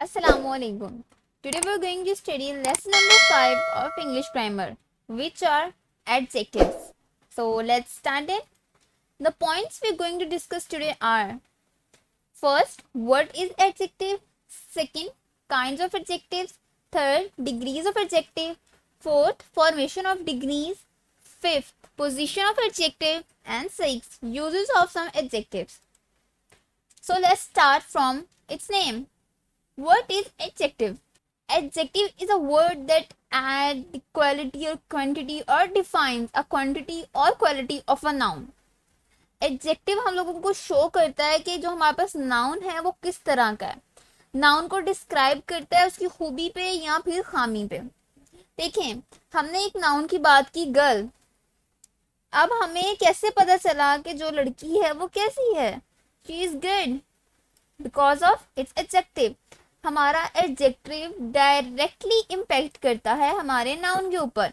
Assalamualaikum. Today we are going to study lesson number 5 of English grammar, which are adjectives. So let's start it. The points we are going to discuss today are: first, what is adjective? Second, kinds of adjectives. Third, degrees of adjective. Fourth, formation of degrees. Fifth, position of adjective. And sixth, uses of some adjectives. So let's start from its name. What is adjective? Adjective is a word that adds the quality or quantity or defines a quantity or quality of a noun. Adjective हम लोगों को show करता है कि जो हमारे पास noun है वो किस तरह का है, नाउन को डिस्क्राइब करता है उसकी खूबी पे या फिर खामी पे। देखें, हमने एक नाउन की बात की गर्ल, अब हमें कैसे पता चला कि जो लड़की है वो कैसी है? She is good because of its adjective. हमारा एडजेक्टिव डायरेक्टली इम्पैक्ट करता है हमारे नाउन के ऊपर।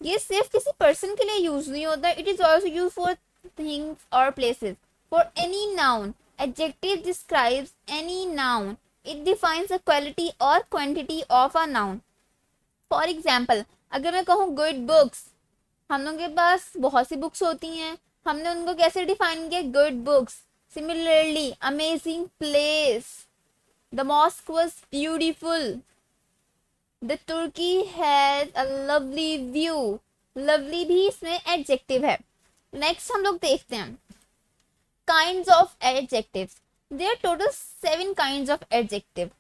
ये सिर्फ किसी पर्सन के लिए यूज नहीं होता, it is also use for things और places. For any noun, adjective describes any noun, it defines the quality और quantity of a noun. For example, अगर मैं कहूँ गुड बुक्स, हम लोगों के पास बहुत सी बुक्स होती हैं, हमने उनको कैसे डिफाइन किया? Good books. Similarly, amazing place, the mosque was beautiful, the turkey has a lovely view। lovely भी इसमें एडजेक्टिव है। नेक्स्ट हम लोग देखते हैं kinds of adjectives. There total 7 kinds of adjective.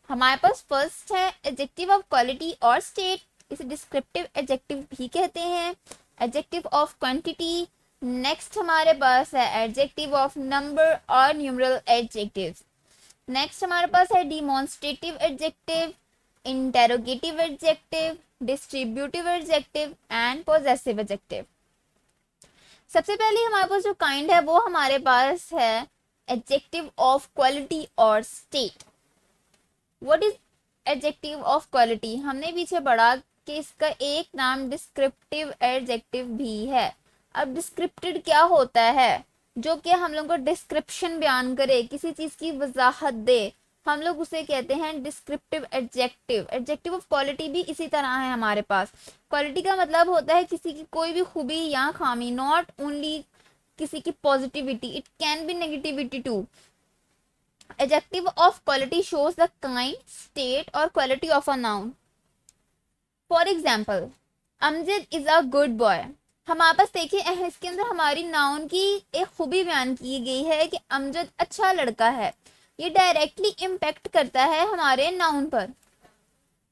हमारे पास फर्स्ट है एडजेक्टिव ऑफ क्वालिटी और स्टेट, इसे डिस्क्रिप्टिव एडजेक्टिव भी कहते हैं। Adjective of quantity. नेक्स्ट हमारे पास है एडजेक्टिव ऑफ नंबर और न्यूमरल एडजेक्टिव्स। नेक्स्ट हमारे पास है demonstrative adjective, interrogative adjective, distributive adjective and possessive adjective. सबसे पहले हमारे पास जो काइंड है वो हमारे पास है एडजेक्टिव ऑफ क्वालिटी और state. What is adjective of quality? हमने पीछे पढ़ा कि इसका एक नाम डिस्क्रिप्टिव एडजेक्टिव भी है। अब डिस्क्रिप्टिव क्या होता है? जो कि हम लोग को डिस्क्रिप्शन बयान करे, किसी चीज की वजाहत दे, हम लोग उसे कहते हैं descriptive adjective. Adjective of quality भी इसी तरह है हमारे पास। क्वालिटी का मतलब होता है किसी की कोई भी खूबी या खामी, नॉट ओनली किसी की positivity, it can be negativity too. Adjective of quality shows the kind, state और quality of a noun. For example, Amjad is a good boy. हमारे पास देखिए इसके अंदर हमारी नाउन की एक खूबी बयान की गई है कि अमजद अच्छा लड़का है। ये डायरेक्टली इम्पैक्ट करता है हमारे नाउन पर।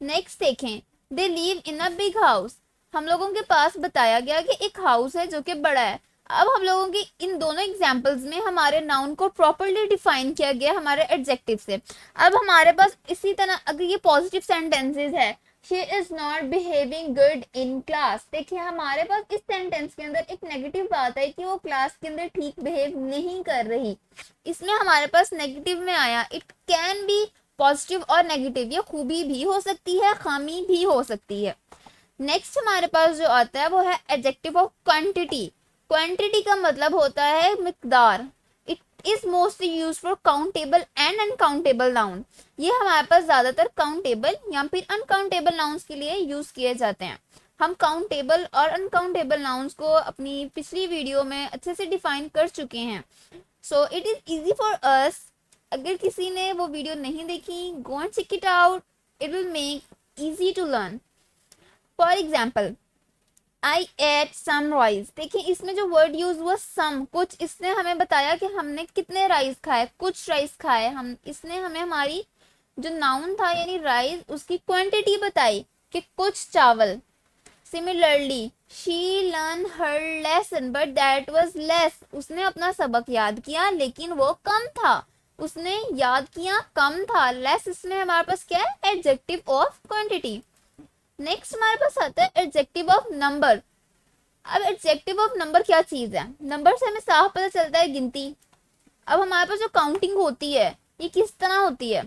नेक्स्ट देखें, they live in a big house. हम लोगों के पास बताया गया कि एक हाउस है जो कि बड़ा है। अब हम लोगों की इन दोनों एग्जाम्पल्स में हमारे नाउन को प्रॉपरली डिफाइन किया गया हमारे एडजेक्टिव से। अब हमारे पास इसी तरह अगर ये पॉजिटिव सेंटेंसेस है, she is not behaving good in class. देखिए हमारे पास इस सेंटेंस के अंदर एक नेगेटिव बात है कि वो क्लास के अंदर ठीक बिहेव नहीं कर रही। इसमें हमारे पास नेगेटिव में आया। इट कैन बी पॉजिटिव और नेगेटिव, ये खूबी भी हो सकती है, खामी भी हो सकती है। नेक्स्ट हमारे पास जो आता है वो है एडजेक्टिव ऑफ क्वांटिटी। क्वांटिटी का मतलब होता है मिकदार। It is mostly use for countable and uncountable noun. ये हमारे पास ज्यादातर काउंटेबल या फिर अनकाउंटेबल नाउन्स के लिए यूज किए जाते हैं। हम काउंटेबल और अनकाउंटेबल नाउन्स को अपनी पिछली वीडियो में अच्छे से डिफाइन कर चुके हैं। So it is easy for us. अगर किसी ने वो वीडियो नहीं देखी, go and check it out, it will make easy to learn. For example, I ate some rice. देखिए इसमें जो वर्ड यूज हुआ सम, कुछ, इसने हमें बताया कि हमने कितने राइस खाए, कुछ राइस खाए। हम इसने हमें हमारी जो नाउन था यानी राइस, उसकी क्वांटिटी बताई कि कुछ चावल। Similarly, she learn her lesson but that was less. उसने अपना सबक याद किया लेकिन वो कम था। उसने याद किया, कम था। लेस इसमें हमारे पास क्या है? Adjective of quantity. नेक्स्ट हमारे पास आता है एडजेक्टिव ऑफ नंबर। अब एडजेक्टिव ऑफ नंबर क्या चीज है? नंबर से हमें साफ पता चलता है गिनती। अब हमारे पास जो काउंटिंग होती है ये किस तरह होती है?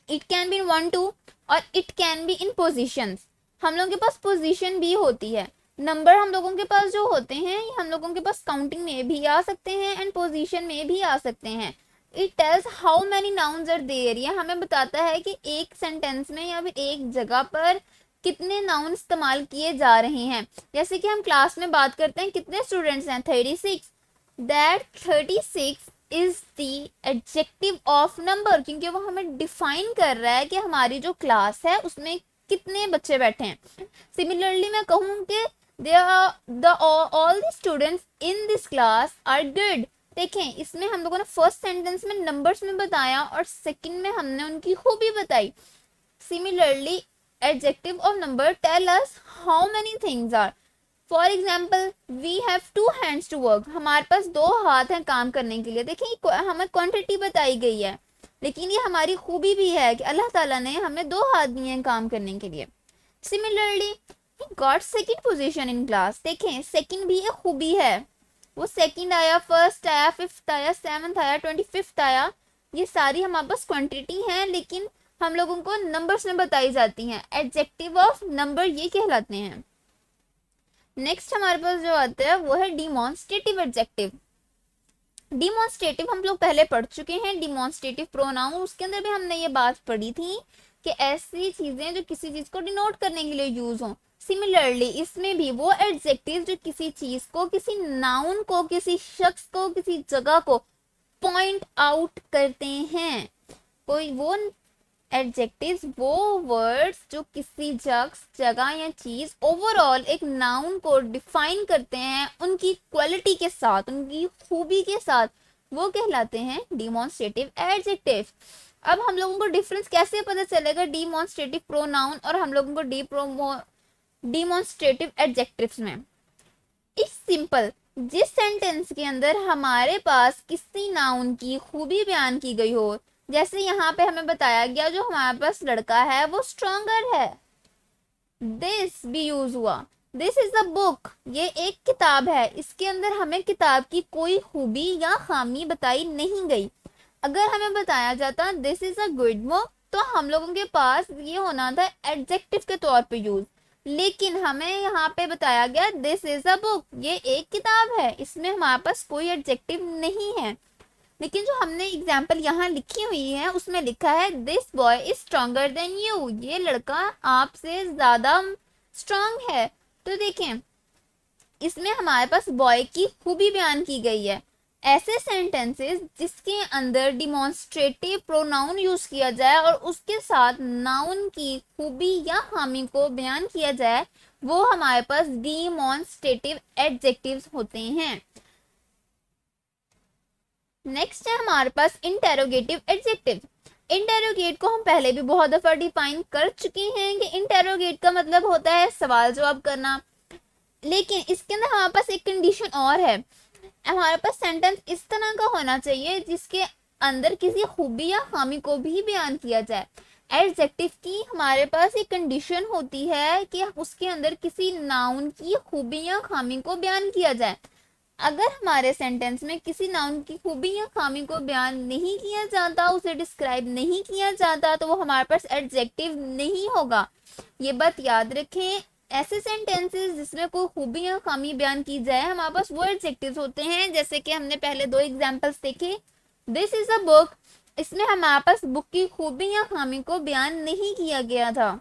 इट कैन बी इन 1 2 और it can be in positions. हम लोगों के पास पोजीशन भी होती है। नंबर हम लोगों के पास जो होते हैं हम लोगों के पास काउंटिंग में भी आ सकते हैं एंड पोजीशन में भी आ सकते हैं। It tells how many nouns are there, ये हमें बताता है कि एक सेंटेंस में या फिर एक जगह पर कितने नाउन इस्तेमाल किए जा रहे हैं। जैसे कि हम क्लास में बात करते हैं कितने स्टूडेंट्स हैं, 36, that 36 is the adjective of number, क्योंकि वो हमें डिफाइन कर रहा है कि हमारी जो क्लास है उसमें कितने बच्चे बैठे हैं। सिमिलरली मैं कहूँ कि all the students in this class are good। देखें, इसमें हम लोगों ने फर्स्ट सेंटेंस में नंबर्स में बताया और सेकंड में हमने उनकी खूबी बताई। Similarly adjective of number tell us how many things are. For example, we have 2 hands to work, हमारे पास 2 हाथ हैं काम करने के लिए। देखिए हमें क्वांटिटी बताई गई है, लेकिन ये हमारी खूबी भी है कि अल्लाह ताला ने हमें 2 हाथ दिए हैं काम करने के लिए। Similarly he got second position in class। देखें, सेकंड भी एक खूबी है, वो सेकंड आया, फर्स्ट आया, फिफ्थ आया, सेवंथ आया, 25th आया। ये सारी हमारे पास क्वांटिटी हैं, लेकिन हम लोगों को नंबर्स में बताई जाती हैं। एडजेक्टिव ऑफ नंबर ये कहलाते हैं। नेक्स्ट हमारे पास जो आता है वो है डिमॉन्स्ट्रेटिव एडजेक्टिव। डिमॉन्स्ट्रेटिव हम लोग पहले पढ़ चुके हैं, डिमॉन्स्ट्रेटिव प्रोनाउन, उसके अंदर भी हमने ये बात पढ़ी थी कि ऐसी चीजें जो किसी चीज को डिनोट करने के लिए यूज हों। सिमिलरली इसमें भी वो एडजेक्टिव जो किसी चीज को, किसी नाउन को, किसी शख्स को, किसी जगह को पॉइंट आउट करते हैं। कोई वो एडजेक्टिव्स, वो वर्ड्स जो किसी जगह या चीज ओवरऑल एक नाउन को डिफाइन करते हैं उनकी क्वालिटी के साथ, उनकी खूबी के साथ, वो कहलाते हैं डिमॉन्स्ट्रेटिव एडजेक्टिव। अब हम लोगों को डिफरेंस कैसे पता चलेगा डिमॉन्स्ट्रेटिव प्रोनाउन और हम लोगों को डिमॉन्स्ट्रेटिव एडजेक्टिव्स में? इट्स सिंपल, जिस सेंटेंस के अंदर हमारे पास किसी नाउन की खूबी बयान की गई हो, जैसे यहाँ पे हमें बताया गया जो हमारे पास लड़का है वो स्ट्रॉन्गर है, दिस भी यूज हुआ। दिस इज अ बुक, ये एक किताब है, इसके अंदर हमें किताब की कोई खूबी या खामी बताई नहीं गई। अगर हमें बताया जाता this is a good book, तो हम लोगों के पास ये होना था एडजेक्टिव के तौर पे यूज, लेकिन हमें यहाँ पे बताया गया दिस इज अ बुक, ये एक किताब है, इसमें हमारे पास कोई एडजेक्टिव नहीं है। लेकिन जो हमने एग्जाम्पल यहाँ लिखी हुई है उसमें लिखा है this boy is stronger than you, ये लड़का आपसे ज्यादा स्ट्रॉन्ग है। तो देखें, इसमें हमारे पास बॉय की खूबी बयान की गई है। ऐसे सेंटेंसेस जिसके अंदर डिमॉन्स्ट्रेटिव प्रोनाउन यूज किया जाए और उसके साथ नाउन की खूबी या खामी को बयान किया जाए, वो हमारे पास डिमॉन्स्ट्रेटिव एडजेक्टिव्स होते हैं। नेक्स्ट है हमारे पास इंटेरोगेटिव एडजेक्टिव। इंटेरोगेट को हम पहले भी बहुत दफा डिफाइन कर चुके हैं कि इंटेरोगेट का मतलब होता है सवाल जवाब करना, लेकिन इसके अंदर हमारे पास एक कंडीशन और है। हमारे पास सेंटेंस इस तरह का होना चाहिए जिसके अंदर किसी खूबी या खामी को भी बयान किया जाए। एडजेक्टिव की हमारे पास एक कंडीशन होती है कि उसके अंदर किसी नाउन की खूबी या खामी को बयान किया जाए। अगर हमारे सेंटेंस में किसी नाउन की खूबी या खामी को बयान नहीं किया जाता, उसे डिस्क्राइब नहीं किया जाता, तो वो हमारे पास एडजेक्टिव नहीं होगा। ये बात याद रखें, ऐसे सेंटेंसेस जिसमें कोई खूबी या खामी बयान की जाए हमारे पास वो एडजेक्टिव्स होते हैं। जैसे कि हमने पहले 2 एग्जांपल्स देखे, दिस इज अ बुक, इसमें हमारे पास बुक की खूबी या खामी को बयान नहीं किया गया था,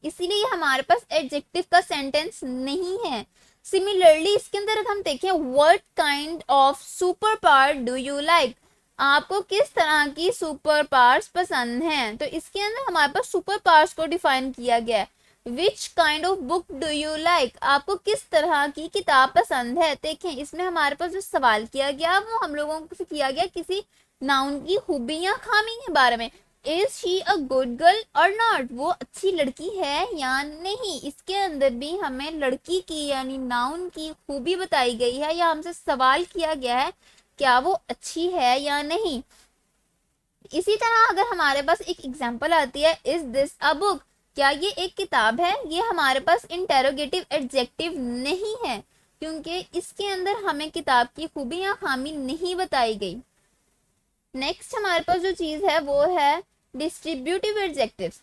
इसीलिए हमारे पास एडजेक्टिव का सेंटेंस नहीं है। सिमिलरली इसके अंदर अगर हम देखें, what kind of super power do you like, आपको किस तरह की सुपर पावर्स पसंद हैं, तो इसके अंदर हमारे पास सुपर पावर्स को डिफाइन किया गया है। Which kind of book do you like, आपको किस तरह की किताब पसंद है। देखें, इसमें हमारे पास जो सवाल किया गया वो हम लोगों से किया गया किसी नाउन की खूबी या खामी के बारे में। Is she a good girl और नॉट, वो अच्छी लड़की है या नहीं। इसके अंदर भी हमें लड़की की यानी नाउन की खूबी बताई गई है या हमसे सवाल किया गया है क्या वो अच्छी है या नहीं। इसी तरह अगर हमारे पास एक एग्जांपल आती है, इज दिस अ बुक, क्या ये एक किताब है, ये हमारे पास इंटेरोगेटिव एडजेक्टिव नहीं है, क्योंकि इसके अंदर हमें किताब की खूबी या खामी नहीं बताई गई। नेक्स्ट हमारे पास जो चीज है वो है distributive adjectives.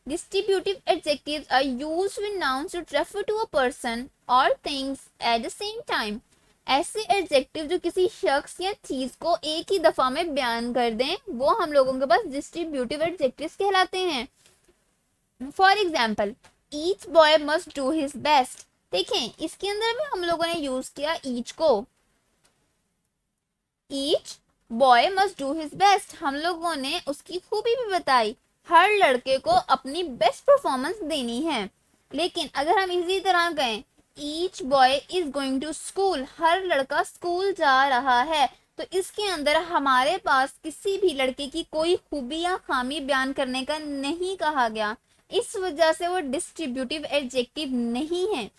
Distributive adjectives are used when nouns should refer to a person or things at the same time। ऐसे एडजेक्टिव जो किसी शख्स या चीज को एक ही दफा में बयान कर दें वो हम लोगों के पास डिस्ट्रीब्यूटिव एडजेक्टिव्स कहलाते हैं। For example, each boy must do his best. देखें इसके अंदर भी हम लोगों ने यूज किया ईच को। Each boy must do his best, हम लोगों ने उसकी खूबी भी बताई, हर लड़के को अपनी बेस्ट परफॉर्मेंस देनी है। लेकिन अगर हम इसी तरह कहें each boy is going to school, हर लड़का स्कूल जा रहा है, तो इसके अंदर हमारे पास किसी भी लड़के की कोई खूबी या खामी बयान करने का नहीं कहा गया, इस वजह से वो डिस्ट्रीब्यूटिव एडजेक्टिव नहीं है।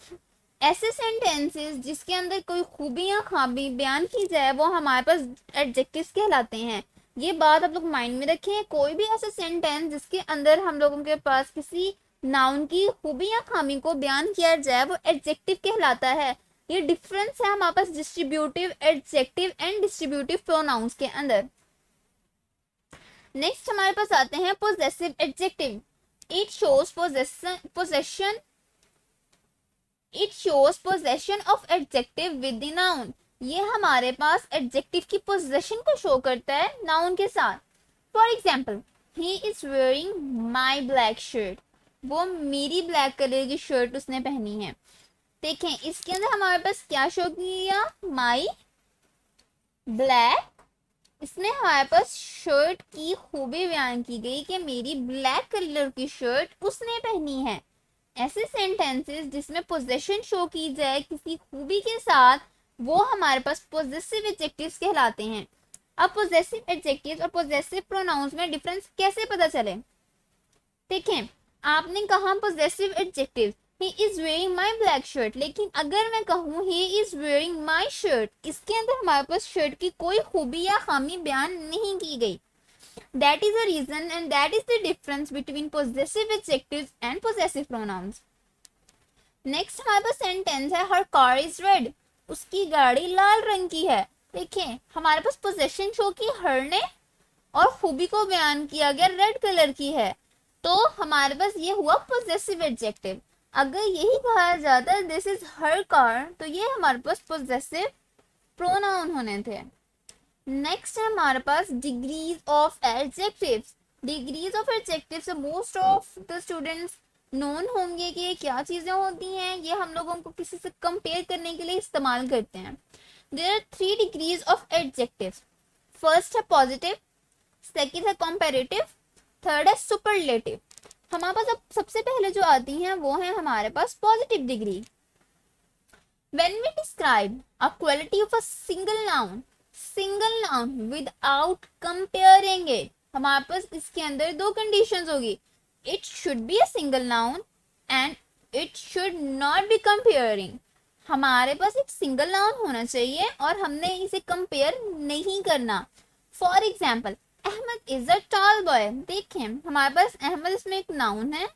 ऐसे सेंटेंसेस जिसके अंदर कोई खूबी या खामी बयान की जाए वो हमारे पास एडजेक्टिव्स कहलाते हैं। ये बात आप लोग माइंड में रखें, कोई भी ऐसा सेंटेंस जिसके अंदर हम लोगों के पास किसी नाउन की खूबी या खामी को बयान किया जाए वो एडजेक्टिव कहलाता है। ये डिफरेंस है हमारे पास distributive adjective and distributive pronouns के अंदर। नेक्स्ट हमारे पास आते हैं possessive adjective. It shows possession it shows possession of adjective with the noun. ये हमारे पास एडजेक्टिव की पोजेशन को शो करता है नाउन के साथ। For example, he is wearing my black shirt, वो मेरी ब्लैक कलर की शर्ट उसने पहनी है। देखें इसके अंदर हमारे पास क्या शो किया, माई ब्लैक, इसमें हमारे पास शर्ट की खूबी बयान की गई कि मेरी ब्लैक कलर की शर्ट उसने पहनी है। ऐसे सेंटेंसेस जिसमें पोजेशन शो की जाए किसी खूबी के साथ वो हमारे पास पोजेसिव एडजेक्टिव्स कहलाते हैं। अब पोजेसिव एडजेक्टिव्स और पोजेसिव प्रोनाउंस में डिफरेंस कैसे पता चले? देखें आपने कहा possessive adjective he is wearing my black shirt, लेकिन अगर मैं कहूँ ही इज वेयरिंग माई शर्ट, इसके अंदर हमारे पास शर्ट की कोई खूबी या खामी बयान नहीं की गई। That is the reason and that is the difference between possessive adjectives and possessive pronouns. Next हमारे पास सेंटेंस है her car is red, उसकी गाड़ी लाल रंग की है। देखें हमारे पास पोजेशन शो की हर ने और खूबी को बयान किया गया रेड कलर की है, तो हमारे पास ये हुआ पोजेसिव एडजेक्टिव। अगर यही कहा जाता दिस इज हर कार तो ये हमारे पास पोजेसिव प्रोनाउन होने थे। नेक्स्ट है हमारे पास degrees of adjectives. Degrees of adjectives most of the students known होंगे कि ये क्या चीजें होती हैं, ये हम लोगों को किसी से कंपेयर करने के लिए इस्तेमाल करते हैं। There are 3 degrees of adjectives. First है पॉजिटिव, सेकंड है कंपैरेटिव, थर्ड है सुपरलेटिव। हमारे पास अब सबसे पहले जो आती हैं वो है हमारे पास positive degree. When we describe a quality of a single noun without comparing it, हमारे पास इसके अंदर 2 कंडीशंस होगी, it should be a single noun and it should not be comparing. हमारे पास एक सिंगल नाउन होना चाहिए और हमने इसे कंपेयर नहीं करना। For example, Ahmed is a tall boy. देखें हमारे पास अहमद इसमें एक नाउन है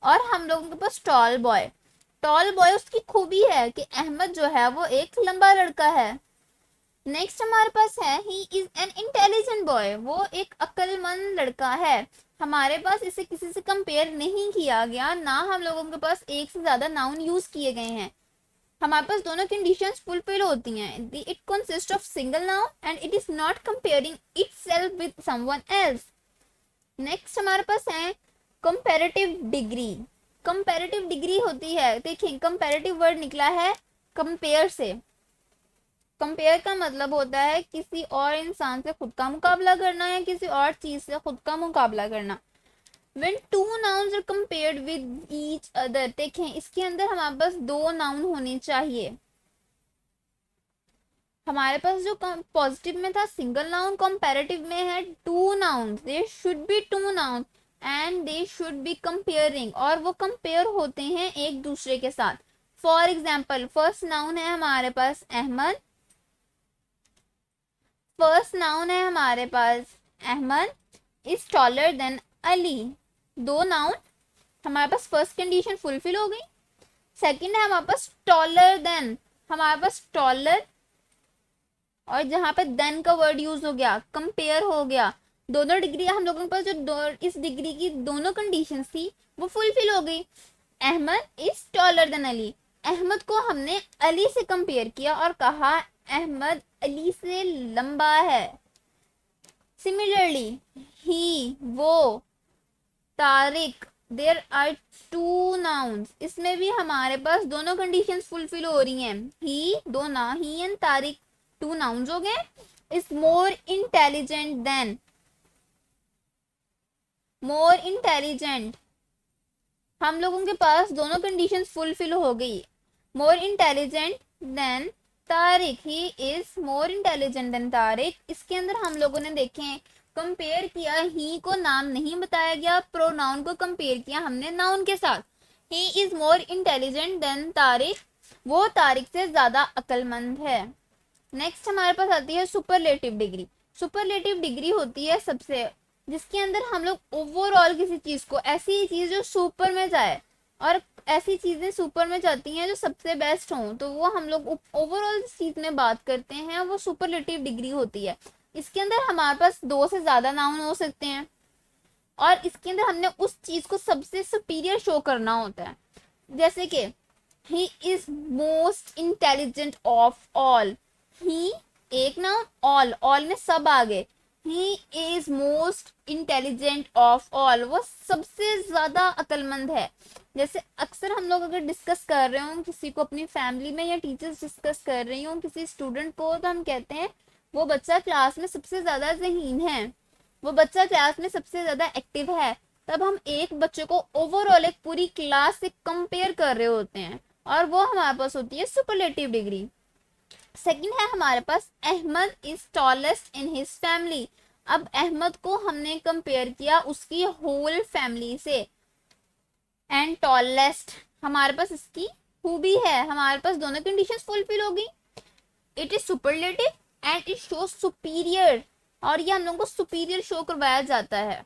और हम लोगों के पास टॉल बॉय उसकी खूबी है कि अहमद जो है वो एक लंबा लड़का है। नेक्स्ट हमारे पास है he is an intelligent boy, वो एक अक्लमंद लड़का है। हमारे पास इसे किसी से कंपेयर नहीं किया गया, ना हम लोगों के पास एक से ज्यादा नाउन यूज किए गए हैं। हमारे पास दोनों कंडीशंस फुलफिल होती हैं। It consist of single noun and it is not comparing itself with someone else. Next हमारे पास है कंपैरेटिव डिग्री। कंपैरेटिव डिग्री होती है, देखिए कंपैरेटिव वर्ड निकला है कंपेयर से। कंपेयर का मतलब होता है किसी और इंसान से खुद का मुकाबला करना या किसी और चीज से खुद का मुकाबला करना। When two nouns are compared with each other, देखें इसके अंदर हमारे पास 2 नाउन होने चाहिए। हमारे पास जो पॉजिटिव में था सिंगल नाउन, कंपैरेटिव में है 2 nouns. There should be 2 noun and they should be comparing, और वो कंपेयर होते हैं एक दूसरे के साथ। फॉर एग्जाम्पल, फर्स्ट नाउन है हमारे पास Ahmad, is taller than Ali. 2 noun, हमारे पास फर्स्ट कंडीशन फुलफिल हो गई। सेकंड है हमारे पास टॉलर देन, हमारे पास टॉलर और जहां पे देन का वर्ड यूज हो गया, कंपेयर हो गया। दोनों डिग्री हम लोगों के पास जो इस डिग्री की दोनों कंडीशंस थी वो फुलफिल हो गई। Ahmed is taller than Ali, Ahmed को हमने अली से कंपेयर किया और कहा अहमद अली से लंबा है। सिमिलरली ही, वो, Tariq, there are two nouns, इसमें भी हमारे पास दोनों कंडीशंस फुलफिल हो रही हैं। ही, दो ना, ही एंड तारिक टू नाउन्स हो गए। Is more intelligent then, more intelligent, हम लोगों के पास दोनों कंडीशंस फुलफिल हो गई। More intelligent then Tariq, he is more intelligent then Tariq. इसके अंदर हम लोगों ने देखें कंपेयर किया, ही को नाम नहीं बताया गया, प्रोनाउन को कंपेयर किया हमने नाउन के साथ। He is more intelligent then Tariq, वो तारिक से ज्यादा अक्लमंद है। नेक्स्ट हमारे पास आती है सुपरलेटिव डिग्री। सुपरलेटिव डिग्री होती है सबसे, जिसके अंदर हम लोग ओवरऑल किसी चीज को, ऐसी चीज जो सुपर में जाए और ऐसी चीजें सुपर में जाती हैं जो सबसे बेस्ट हों, तो वो हम लोग ओवरऑल चीज में बात करते हैं, वो सुपरलेटिव डिग्री होती है। इसके अंदर हमारे पास दो से ज्यादा नाउन हो सकते हैं और इसके अंदर हमने उस चीज को सबसे सुपीरियर शो करना होता है। जैसे कि he is most intelligent of all, he एक नाउन, ऑल में सब आ गए। He is most intelligent of all, वो सबसे ज्यादा अक्लमंद है। जैसे अक्सर हम लोग अगर डिस्कस कर रहे हो किसी को अपनी फैमिली में, या टीचर्स डिस्कस कर रही हो किसी स्टूडेंट को, तो हम कहते हैं वो बच्चा क्लास में सबसे ज्यादा ज़हीन है, वो बच्चा क्लास में सबसे ज्यादा एक्टिव है। तब हम एक बच्चे को ओवरऑल एक पूरी क्लास से कंपेयर कर रहे होते हैं और वो हमारे पास होती है सुपरलेटिव डिग्री। सेकंड है हमारे पास Ahmad is tallest in his family. अब अहमद को हमने कंपेयर किया उसकी होल फैमिली से, एंड टॉलेस्ट हमारे पास इसकी हु भी है, हमारे पास दोनों कंडीशंस फुलफिल होगी। It is superlative and it show superior, और ये हम लोगों को सुपीरियर शो करवाया जाता है।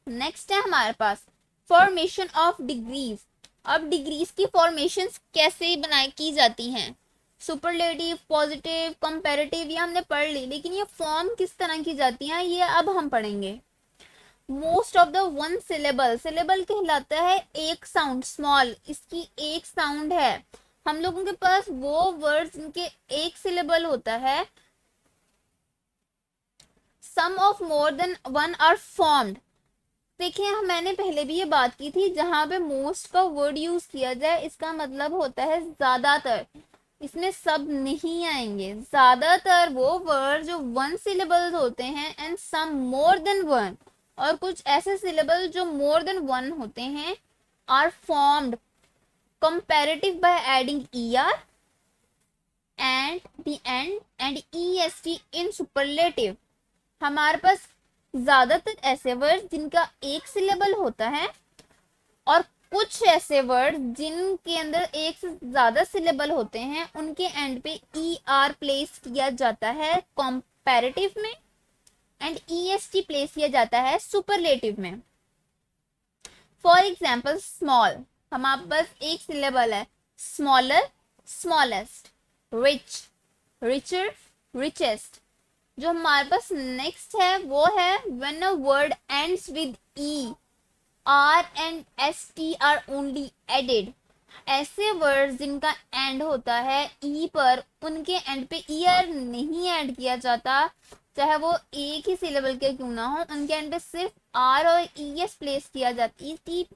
नेक्स्ट है हमारे पास फॉर्मेशन ऑफ डिग्रीज। अब डिग्रीज की फॉर्मेशन कैसे बनाई की जाती हैं, सुपरलेटिव, पॉजिटिव, कंपैरेटिव, ये हमने पढ़ ली, लेकिन ये फॉर्म किस तरह की जाती हैं ये अब हम पढ़ेंगे। Most of the one syllable, syllable कहलाता है एक साउंड, स्मॉल, इसकी एक साउंड है। हम लोगों के पास वो वर्ड्स जिनके एक सिलेबल होता है, some of more than one are formed. देखिए मैंने पहले भी ये बात की थी, जहां पे मोस्ट का वर्ड यूज किया जाए इसका मतलब होता है ज्यादातर, इसमें सब नहीं आएंगे। ज्यादातर वो वर्ड जो वन सिलेबल्स होते हैं and some more than one, और कुछ ऐसे सिलेबल जो मोर देन वन होते हैं, are formed comparative by adding er and the end and est in superlative। हमारे पास ज्यादातर ऐसे वर्ड जिनका एक सिलेबल होता है और कुछ ऐसे वर्ड जिनके अंदर एक से ज्यादा सिलेबल होते हैं, उनके एंड पे er प्लेस किया जाता है कंपैरेटिव में एंड est प्लेस किया जाता है सुपरलेटिव में। फॉर एग्जाम्पल स्मॉल, हमारे पास एक सिलेबल है, smaller, smallest, rich, richer, richest. जो हमारे पास नेक्स्ट है वो है when a word ends with e, r and s t r only added. ऐसे वर्ड्स जिनका एंड होता है ई पर, उनके एंड पे ईयर नहीं ऐड किया जाता, चाहे वो एक ही सिलेबल के क्यों ना हो, उनके एंड पे सिर्फ आर और ई एस प्लेस किया जाता है,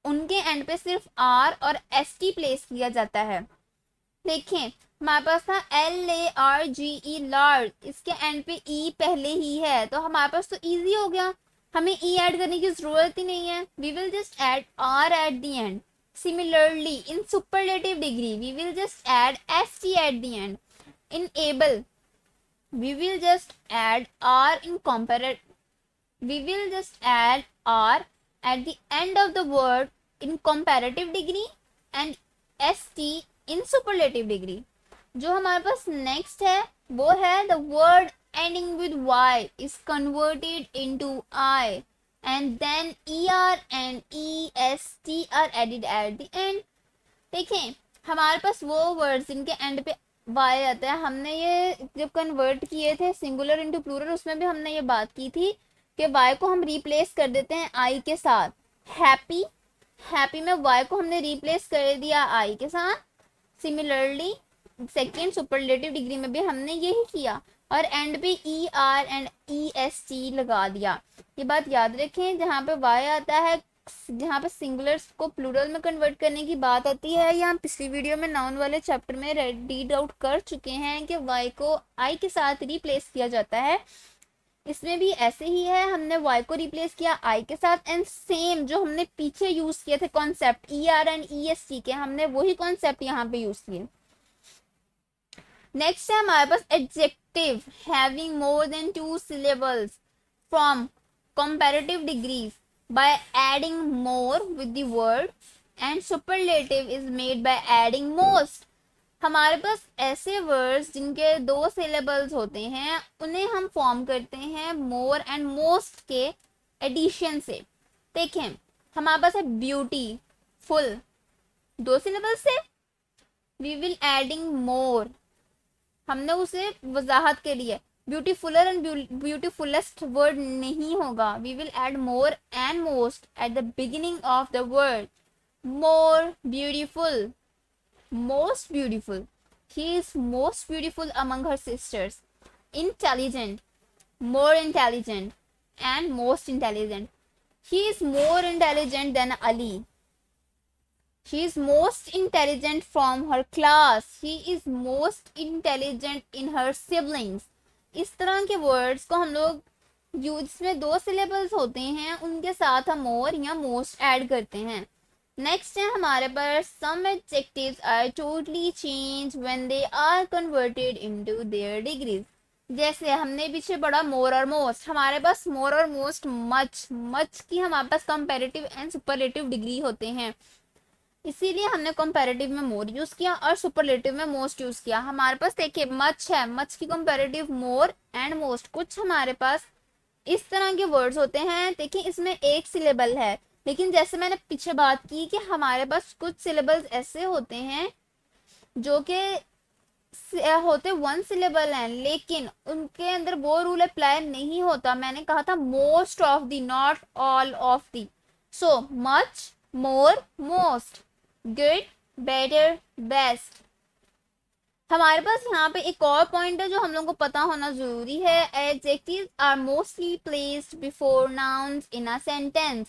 उनके एंड पे सिर्फ आर और एस टी प्लेस किया जाता है। देखें हमारे पास था LARGE लार्ज, इसके एंड पे ई पहले ही है, तो हमारे पास तो इजी हो गया, हमें ई ऐड करने की जरूरत ही नहीं है, we will just add r at the end. Similarly in superlative degree we will just add ST at the end. In able we will just add r in comparative, we will just add r at the end of the word in comparative degree and st in superlative degree। जो हमारे पास next है वो है the word ending with y is converted into I and then er and est are added at the end। देखें हमारे पास वो words जिनके एंड पे वाई आता है, हमने ये जब कन्वर्ट किए थे सिंगुलर इनटू प्लूरल, उसमें भी हमने ये बात की थी कि वाई को हम रिप्लेस कर देते हैं आई के साथ। हैप्पी, हैप्पी में वाई को हमने रिप्लेस कर दिया आई के साथ। सिमिलरली सेकेंड सुपरलेटिव डिग्री में भी हमने यही किया और एंड पे ई r and E S T लगा दिया। ये बात याद रखें, जहाँ पे वाई आता है, जहाँ पे सिंगुलर्स को प्लूरल में कन्वर्ट करने की बात आती है, या हम पिछली वीडियो में नाउन वाले चैप्टर में रीड आउट कर चुके हैं कि वाई को आई के साथ रिप्लेस किया जाता है। इसमें भी ऐसे ही है, हमने y को रिप्लेस किया i के साथ एंड सेम जो हमने पीछे यूज किए थे concept E r and E S T के, हमने वही कॉन्सेप्ट यहाँ पे यूज किए। नेक्स्ट है हमारे पास adjective having more than 2 syllables from comparative degrees by adding more with the word and superlative is made by adding most। हमारे पास ऐसे वर्ड्स जिनके 2 सिलेबल्स होते हैं उन्हें हम फॉर्म करते हैं मोर एंड मोस्ट के एडिशन से। देखें हमारे पास है ब्यूटी फुल, 2 सिलेबल्स से, वी विल एडिंग मोर, हमने उसे वजाहत के लिए ब्यूटीफुलर एंड ब्यूटीफुलेस्ट वर्ड नहीं होगा, we will add more and most at the beginning of the word. More beautiful, most beautiful, he is most beautiful among her sisters। intelligent, more intelligent and most intelligent, he is more intelligent than Ali। she is most intelligent from her class, he is most intelligent in her siblings। इस तरह के words को हम लोग जिसमें 2 syllables होते हैं उनके साथ हम मोर या मोस्ट ऐड करते हैं। नेक्स्ट है हमारे पास some adjectives are totally change when they are converted into their degrees. जैसे हमने पीछे पढ़ा मोर और मोस्ट, हमारे पास मोर और मोस्ट मच की हमारे पास कंपैरेटिव एंड सुपरलेटिव डिग्री होते हैं, इसीलिए हमने कंपैरेटिव में मोर यूज किया और सुपरलेटिव में मोस्ट यूज किया। हमारे पास देखिए मच है, मच की कंपैरेटिव मोर एंड मोस्ट। कुछ हमारे पास इस तरह के वर्ड्स होते हैं, देखिए इसमें 1 सिलेबल है, लेकिन जैसे मैंने पीछे बात की कि हमारे पास कुछ सिलेबल्स ऐसे होते हैं जो कि होते 1 सिलेबल हैं, लेकिन उनके अंदर वो रूल अप्लाई नहीं होता। मैंने कहा था most of the, not all of the. So much, more, most, good, better, best. हमारे पास यहाँ पे एक और पॉइंट है जो हम लोगों को पता होना जरूरी है। Adjectives are mostly placed before nouns in a sentence.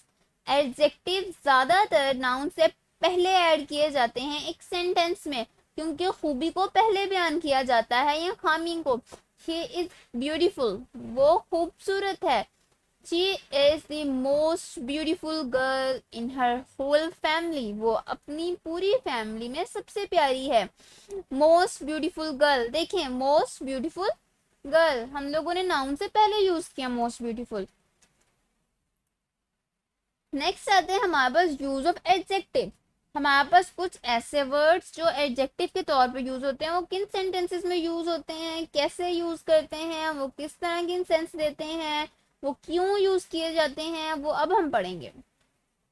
Adjective ज्यादातर नाउन से पहले ऐड किए जाते हैं एक सेंटेंस में, क्योंकि खूबी को पहले बयान किया जाता है या खामी को। शी इज ब्यूटीफुल, वो खूबसूरत है। She is the most beautiful girl in her whole family, वो अपनी पूरी फैमिली में सबसे प्यारी है। मोस्ट ब्यूटीफुल गर्ल, देखें मोस्ट ब्यूटीफुल गर्ल हम लोगों ने नाउन से पहले यूज किया मोस्ट ब्यूटीफुल। नेक्स्ट आते हैं हमारे पास यूज ऑफ एडजेक्टिव। हमारे पास कुछ ऐसे वर्ड्स जो एडजेक्टिव के तौर पे यूज होते हैं, वो किन सेंटेंसेस में यूज होते हैं, कैसे यूज करते हैं, वो किस तरह की सेंस देते हैं, वो क्यों यूज किए जाते हैं, वो अब हम पढ़ेंगे।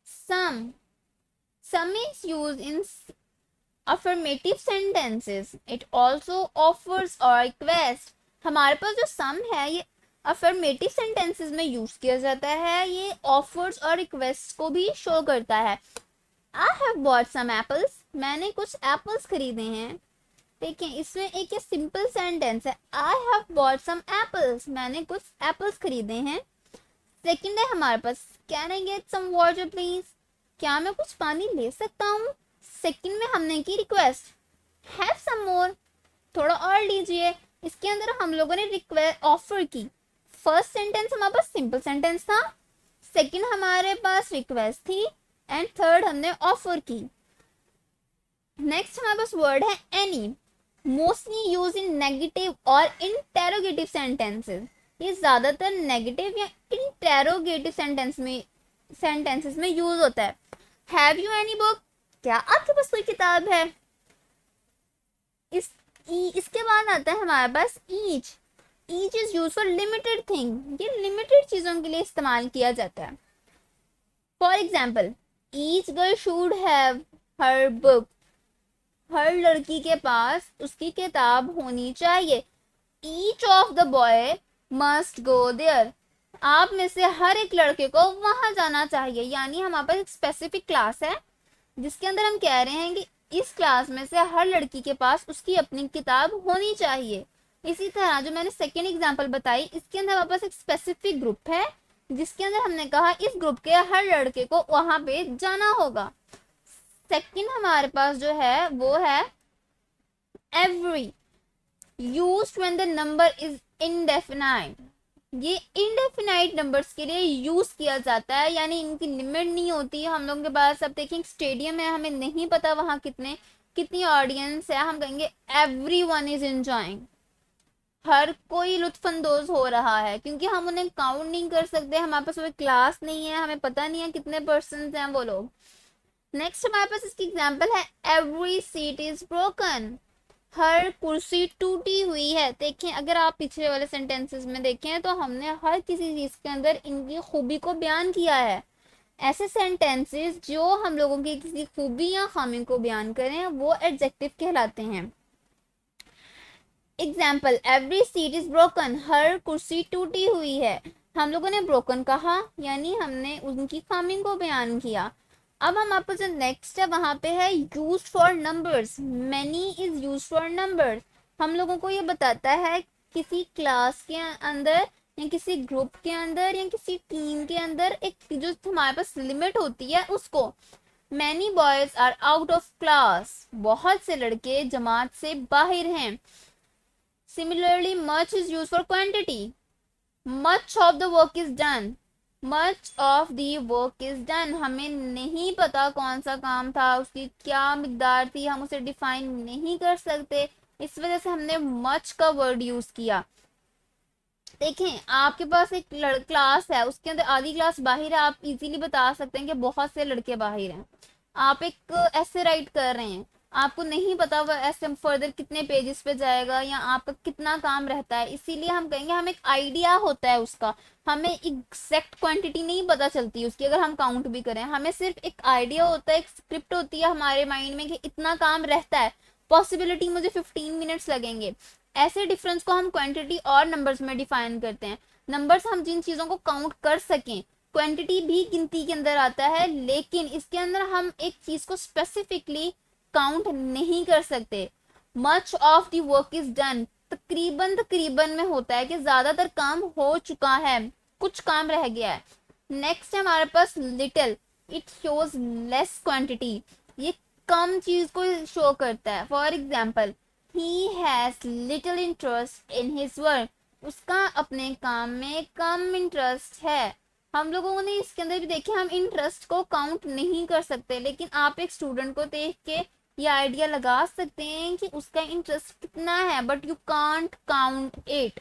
सम is use in affirmative sentences, it also offers or request। हमारे पास जो सम है ये अफर्मेटिव सेंटेंसेस में यूज किया जाता है, ये ऑफर्स और रिक्वेस्ट को भी शो करता है। I have bought some apples, मैंने कुछ एप्पल्स खरीदे हैं। देखिए इसमें एक सिंपल सेंटेंस है, I have bought some apples, मैंने कुछ एप्पल्स खरीदे हैं। सेकंड है हमारे पास can I get some water please, क्या मैं कुछ पानी ले सकता हूँ। सेकंड में हमने की रिक्वेस्ट, हैव सम मोर, थोड़ा और लीजिए। इसके अंदर हम लोगों ने रिक्वेस्ट ऑफर की। फर्स्ट सेंटेंस हमारे पास सिंपल सेंटेंस था, सेकंड हमारे पास रिक्वेस्ट थी एंड थर्ड हमने ऑफर की। नेक्स्ट हमारे पास वर्ड है any, mostly use in negative और इंटेरोगेटिव सेंटेंसेस। ये ज्यादातर नेगेटिव या इंटेरोगेटिव सेंटेंसेस में यूज होता है। हैव यू एनी बुक, क्या आपके पास कोई किताब है। इसके बाद आता है हमारे पास each. Each is use for limited thing, ये लिमिटेड चीजों के लिए इस्तेमाल किया जाता है। For example each girl should have her book, हर लड़की के पास उसकी किताब होनी चाहिए। Each of the boy must go there, आप में से हर एक लड़के को वहां जाना चाहिए। यानी हमारे पास एक स्पेसिफिक क्लास है जिसके अंदर हम कह रहे हैं कि इस क्लास में से हर लड़की के पास उसकी अपनी किताब होनी चाहिए। इसी तरह जो मैंने सेकेंड एग्जांपल बताई, इसके अंदर हमारे पास एक स्पेसिफिक ग्रुप है जिसके अंदर हमने कहा इस ग्रुप के हर लड़के को वहां पे जाना होगा। सेकंड हमारे पास जो है वो है every, used when the number is indefinite. ये इनडेफिनाइट नंबर्स के लिए यूज किया जाता है, यानी इनकी लिमिट नहीं होती है। हम लोगों के पास अब देखिए स्टेडियम है, हमें नहीं पता वहां कितनी ऑडियंस है, हम कहेंगे एवरीवन इज एंजॉयिंग, हर कोई लुत्फानंदोज हो रहा है, क्योंकि हम उन्हें काउंट नहीं कर सकते, हमारे पास कोई क्लास नहीं है, हमें पता नहीं है कितने पर्सन हैं वो लोग। नेक्स्ट हमारे पास इसकी एग्जांपल है एवरी सीट इज ब्रोकन, हर कुर्सी टूटी हुई है। देखें अगर आप पिछले वाले सेंटेंसेस में देखें तो हमने हर किसी चीज के अंदर इनकी खूबी को बयान किया है। ऐसे सेंटेंसेस जो हम लोगों की किसी खूबी या खामी को बयान करें वो एडजेक्टिव कहलाते हैं। Example, every seat is broken, हर कुर्सी टूटी हुई है। हम लोगों ने ब्रोकन कहा यानी हमने उनकी खामी को बयान किया। अब हम आपको जो नेक्स्ट है वहां पे है use for numbers, many is use for numbers. हम लोगों को ये बताता है किसी क्लास के अंदर या किसी ग्रुप के अंदर या किसी टीम के अंदर एक जो हमारे पास लिमिट होती है उसको। Many boys are out of class, बहुत से लड़के जमात से बाहर हैं। Similarly, much is used for quantity. Much of the work is done. Much of the work is done. हमें नहीं पता कौन सा काम था, उसकी क्या मिकदार थी, हम उसे डिफाइन नहीं कर सकते, इस वजह से हमने much का वर्ड यूज किया। देखें आपके पास एक क्लास है, उसके अंदर आधी क्लास बाहर है, आप इजीली बता सकते हैं कि बहुत से लड़के बाहर हैं। आप एक ऐसे राइट कर रहे हैं, आपको नहीं पता वह ऐसे फर्दर कितने पेजेस पे जाएगा या आपका कितना काम रहता है, इसीलिए हम कहेंगे हमें एक आइडिया होता है उसका, हमें एग्जैक्ट क्वांटिटी नहीं पता चलती उसकी अगर हम काउंट भी करें, हमें सिर्फ एक आइडिया होता है, एक स्क्रिप्ट होती है हमारे माइंड में कि इतना काम रहता है, पॉसिबिलिटी मुझे 15 मिनट्स लगेंगे। ऐसे डिफरेंस को हम क्वांटिटी और नंबर्स में डिफाइन करते हैं। नंबर्स हम जिन चीजों को काउंट कर सकें, क्वांटिटी भी गिनती के अंदर आता है, लेकिन इसके अंदर हम एक चीज को स्पेसिफिकली काउंट नहीं कर सकते। Much of the work is done, तकरीबन में होता है कि ज्यादातर काम हो चुका है, कुछ काम रह गया है। नेक्स्ट है हमारे पास little, it shows less quantity, ये कम चीज को शो करता है। For example, he has little interest in his work, उसका अपने काम में कम इंटरेस्ट है। हम लोगों ने इसके अंदर भी देखे हम इंटरेस्ट को काउंट नहीं कर सकते, लेकिन आप एक स्टूडेंट को देख के ये आइडिया लगा सकते हैं कि उसका इंटरेस्ट कितना है, but you can't count it.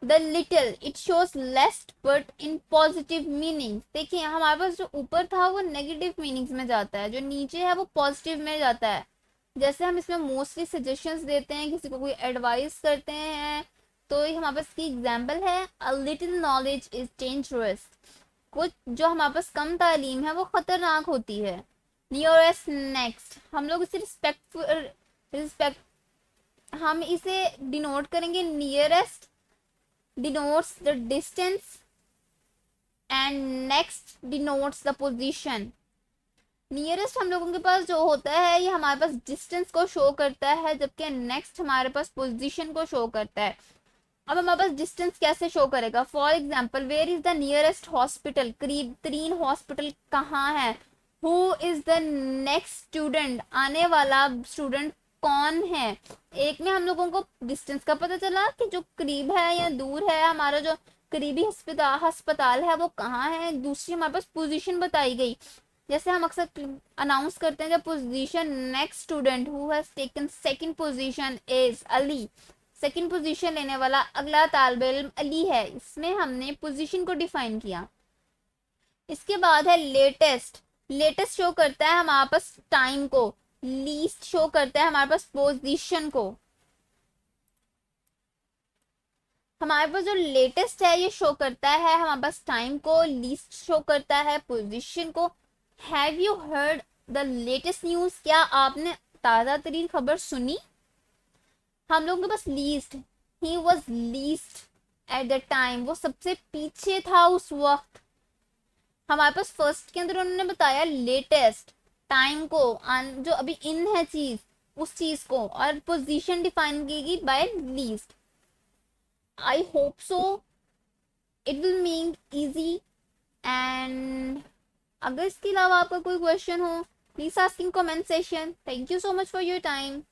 The little, it shows less but in positive meaning. देखिए हमारे पास जो ऊपर था वो नेगेटिव मीनिंग्स में जाता है, जो नीचे है वो पॉजिटिव में जाता है। जैसे हम इसमें मोस्टली सजेशंस देते हैं, किसी को कोई एडवाइस करते हैं, तो ये हमारे पास की एग्जाम्पल है a little knowledge is dangerous, कुछ जो हमारे पास कम तालीम है वो खतरनाक होती है। नियरेस्ट, नेक्स्ट, हम लोग इसे रिस्पेक्ट हम इसे डिनोट करेंगे, nearest denotes the distance and next denotes the position. Nearest हम लोगों के पास जो होता है ये हमारे पास डिस्टेंस को शो करता है, जबकि नेक्स्ट हमारे पास पोजीशन को शो करता है। अब हमारे पास डिस्टेंस कैसे शो करेगा? For example, where is the nearest hospital, करीब तरीन हॉस्पिटल कहाँ है। Who is the next student, आने वाला स्टूडेंट कौन है। एक में हम लोगों को डिस्टेंस का पता चला कि जो करीब है या दूर है, हमारा जो करीबी अस्पताल है वो कहाँ है। दूसरी हमारे पास पोजीशन बताई गई, जैसे हम अक्सर अनाउंस करते हैं जब position, next student who has taken second position is Ali, second position लेने वाला अगला तालिब इल्म अली है। इसमें हमने पोजीशन को डिफाइन किया। इसके बाद है लेटेस्ट, लेटेस्ट शो करता है हमारे पास टाइम को, लीस्ट शो करता है हमारे पास पोजीशन को। हमारे पास जो लेटेस्ट है ये शो करता है हमारे पास टाइम को, लीस्ट शो करता है पोजीशन को। Have you heard the latest news, क्या आपने ताजा तरीन खबर सुनी। हम लोगों के पास least, he was least at the time, वो सबसे पीछे था उस वक्त। हमारे पास फर्स्ट के अंदर उन्होंने बताया लेटेस्ट, टाइम को, जो अभी इन है चीज, उस चीज को, और पोजीशन डिफाइन की bye least. I hope so it will make easy. And अगर इसके अलावा आपका कोई क्वेश्चन हो, please ask in comment session. Thank you so much for your time.